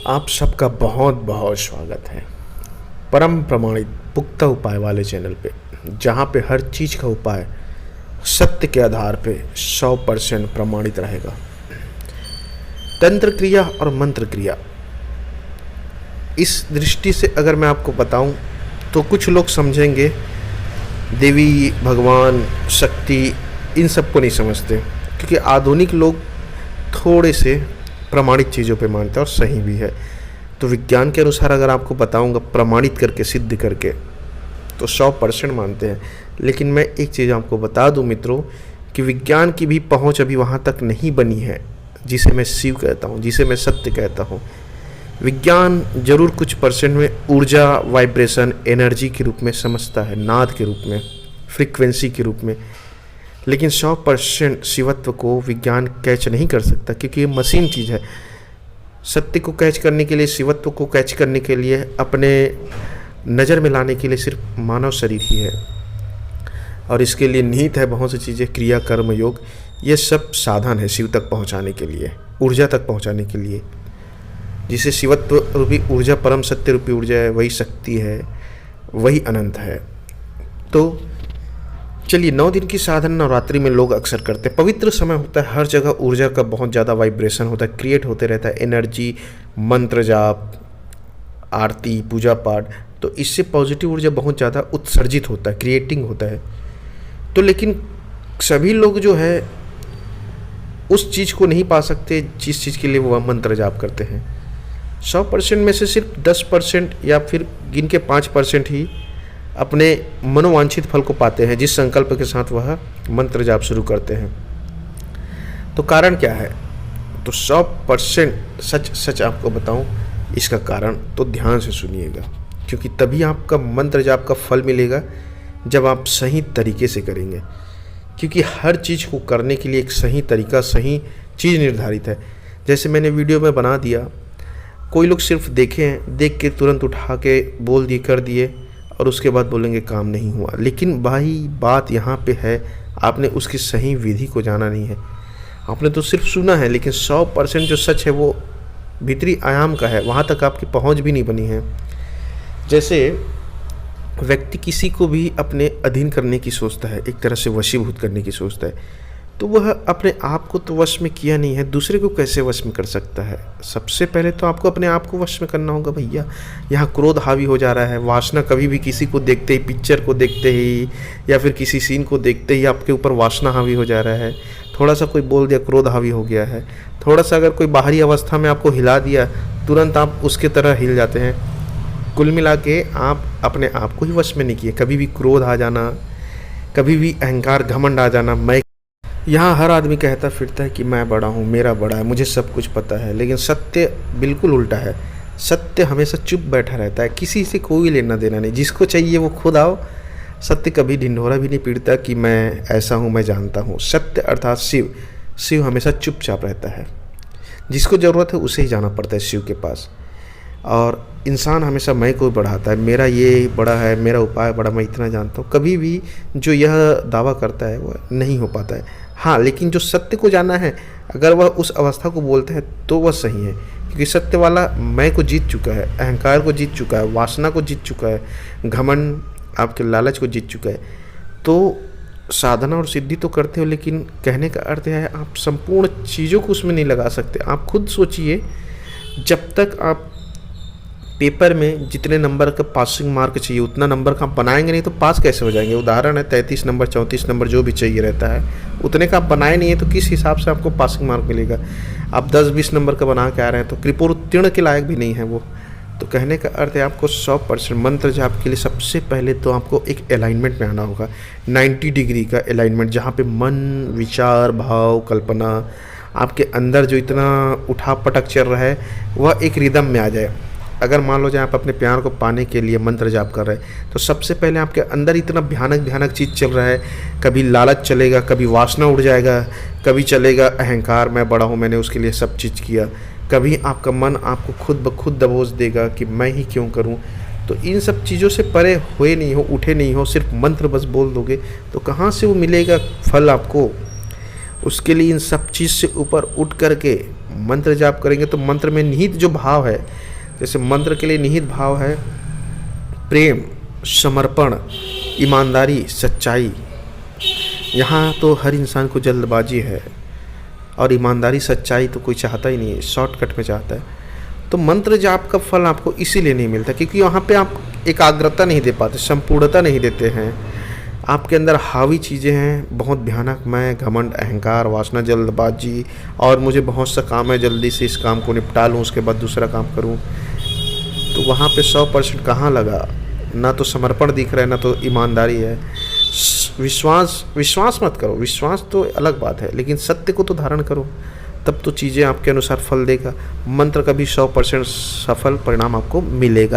आप सबका बहुत बहुत स्वागत है परम प्रमाणित पुख्ता उपाय वाले चैनल पे, जहाँ पे हर चीज़ का उपाय सत्य के आधार पे 100% प्रमाणित रहेगा। तंत्र क्रिया और मंत्र क्रिया, इस दृष्टि से अगर मैं आपको बताऊं तो कुछ लोग समझेंगे देवी, भगवान, शक्ति, इन सब को नहीं समझते, क्योंकि आधुनिक लोग थोड़े से प्रमाणित चीज़ों पे मानते हैं और सही भी है। तो विज्ञान के अनुसार अगर आपको बताऊंगा प्रमाणित करके, सिद्ध करके, तो 100% मानते हैं। लेकिन मैं एक चीज़ आपको बता दूं मित्रों कि विज्ञान की भी पहुंच अभी वहां तक नहीं बनी है जिसे मैं शिव कहता हूं, जिसे मैं सत्य कहता हूं। विज्ञान जरूर कुछ परसेंट में ऊर्जा, वाइब्रेशन, एनर्जी के रूप में समझता है, नाद के रूप में, फ्रीक्वेंसी के रूप में, लेकिन 100% शिवत्व को विज्ञान कैच नहीं कर सकता, क्योंकि ये मशीन चीज़ है। सत्य को कैच करने के लिए, शिवत्व को कैच करने के लिए, अपने नज़र में लाने के लिए सिर्फ मानव शरीर ही है, और इसके लिए निहित है बहुत सी चीज़ें, क्रिया, कर्म, योग। ये सब साधन है शिव तक पहुंचाने के लिए, ऊर्जा तक पहुंचाने के लिए। जिसे शिवत्व रूपी ऊर्जा, परम सत्य रूपी ऊर्जा है, वही शक्ति है, वही अनंत है। तो चलिए, 9 दिन की साधना नवरात्रि में लोग अक्सर करते हैं। पवित्र समय होता है, हर जगह ऊर्जा का बहुत ज़्यादा वाइब्रेशन होता है, क्रिएट होते रहता है, एनर्जी, मंत्र जाप, आरती, पूजा पाठ। तो इससे पॉजिटिव ऊर्जा बहुत ज़्यादा उत्सर्जित होता है, क्रिएटिंग होता है। तो लेकिन सभी लोग जो है उस चीज़ को नहीं पा सकते जिस चीज़ के लिए वो मंत्र जाप करते हैं। 100% में से सिर्फ 10% या फिर गिन के 5% ही अपने मनोवांछित फल को पाते हैं, जिस संकल्प के साथ वह मंत्र जाप शुरू करते हैं। तो कारण क्या है? तो 100% सच आपको बताऊं इसका कारण, तो ध्यान से सुनिएगा, क्योंकि तभी आपका मंत्र जाप का फल मिलेगा जब आप सही तरीके से करेंगे। क्योंकि हर चीज़ को करने के लिए एक सही तरीका, सही चीज़ निर्धारित है। जैसे मैंने वीडियो में बना दिया, कोई लोग सिर्फ देखें, देख के तुरंत उठा के बोल दिए, कर दिए, और उसके बाद बोलेंगे काम नहीं हुआ। लेकिन भाई बात यहाँ पे है, आपने उसकी सही विधि को जाना नहीं है। आपने तो सिर्फ सुना है, लेकिन 100% जो सच है वो भीतरी आयाम का है, वहाँ तक आपकी पहुँच भी नहीं बनी है। जैसे व्यक्ति किसी को भी अपने अधीन करने की सोचता है, एक तरह से वशीभूत करने की सोचता है, तो वह अपने आप को तो वश में किया नहीं है, दूसरे को कैसे वश में कर सकता है? सबसे पहले तो आपको अपने आप को वश में करना होगा भैया। यहाँ क्रोध हावी हो जा रहा है, वासना कभी भी किसी को देखते ही, पिक्चर को देखते ही या फिर किसी सीन को देखते ही आपके ऊपर वासना हावी हो जा रहा है। थोड़ा सा कोई बोल दिया, क्रोध हावी हो गया है। थोड़ा सा अगर कोई बाहरी अवस्था में आपको हिला दिया, तुरंत आप उसके तरह हिल जाते हैं। कुल मिला के आप अपने आप को ही वश में नहीं किए। कभी भी क्रोध आ जाना, कभी भी अहंकार, घमंड आ जाना। मैं यहाँ हर आदमी कहता फिरता है कि मैं बड़ा हूँ, मेरा बड़ा है, मुझे सब कुछ पता है, लेकिन सत्य बिल्कुल उल्टा है। सत्य हमेशा चुप बैठा रहता है, किसी से कोई लेना देना नहीं। जिसको चाहिए वो खुद आओ। सत्य कभी ढिंढोरा भी नहीं पीटता कि मैं ऐसा हूँ, मैं जानता हूँ। सत्य अर्थात शिव हमेशा चुपचाप रहता है। जिसको ज़रूरत है उसे ही जाना पड़ता है शिव के पास। और इंसान हमेशा मैं को बढ़ाता है, मेरा ये बड़ा है, मेरा उपाय बड़ा, मैं इतना जानता हूँ। कभी भी जो यह दावा करता है वह नहीं हो पाता है। हाँ, लेकिन जो सत्य को जाना है, अगर वह उस अवस्था को बोलते हैं तो वह सही है, क्योंकि सत्य वाला मैं को जीत चुका है, अहंकार को जीत चुका है, वासना को जीत चुका है, घमंड, आपके लालच को जीत चुका है। तो साधना और सिद्धि तो करते हो, लेकिन कहने का अर्थ है आप संपूर्ण चीज़ों को उसमें नहीं लगा सकते। आप खुद सोचिए, जब तक आप पेपर में जितने नंबर का पासिंग मार्क चाहिए उतना नंबर का आप बनाएंगे नहीं तो पास कैसे हो जाएंगे? उदाहरण है 33 नंबर, 34 नंबर, जो भी चाहिए रहता है, उतने का आप बनाए नहीं है तो किस हिसाब से आपको पासिंग मार्क मिलेगा? आप 10-20 नंबर का बना के आ रहे हैं तो कृपोत्तीर्ण के लायक भी नहीं है वो। तो कहने का अर्थ है आपको 100% मंत्र जाप के लिए सबसे पहले तो आपको एक अलाइनमेंट में आना होगा, 90 डिग्री का अलाइनमेंट, जहाँ पे मन, विचार, भाव, कल्पना, आपके अंदर जो इतना उठा पटक चल रहा है वह एक रिदम में आ जाए। अगर मान लो जाए आप अपने प्यार को पाने के लिए मंत्र जाप कर रहे हैं, तो सबसे पहले आपके अंदर इतना भयानक चीज़ चल रहा है। कभी लालच चलेगा, कभी वासना उड़ जाएगा, कभी चलेगा अहंकार, मैं बड़ा हूँ, मैंने उसके लिए सब चीज़ किया। कभी आपका मन आपको खुद ब खुद दबोच देगा कि मैं ही क्यों करूँ। तो इन सब चीज़ों से परे हुए नहीं हो, उठे नहीं हो, सिर्फ मंत्र बस बोल दोगे तो कहाँ से वो मिलेगा फल आपको? उसके लिए इन सब चीज़ से ऊपर उठ करके मंत्र जाप करेंगे तो मंत्र में निहित जो भाव है, जैसे मंत्र के लिए निहित भाव है प्रेम, समर्पण, ईमानदारी, सच्चाई। यहाँ तो हर इंसान को जल्दबाजी है और ईमानदारी सच्चाई तो कोई चाहता ही नहीं है, शॉर्टकट में चाहता है। तो मंत्र जाप का फल आपको इसीलिए नहीं मिलता क्योंकि वहाँ पे आप एकाग्रता नहीं दे पाते, संपूर्णता नहीं देते हैं। आपके अंदर हावी चीज़ें हैं, बहुत भयानक मैं, घमंड, अहंकार, वासना, जल्दबाजी, और मुझे बहुत सा काम है, जल्दी से इस काम को निपटा लूँ उसके बाद दूसरा काम करूँ। तो वहाँ पे 100% कहाँ लगा, ना तो समर्पण दिख रहा है ना तो ईमानदारी है। विश्वास मत करो, विश्वास तो अलग बात है, लेकिन सत्य को तो धारण करो, तब तो चीज़ें आपके अनुसार फल देगा। मंत्र कभी 100% सफल परिणाम आपको मिलेगा।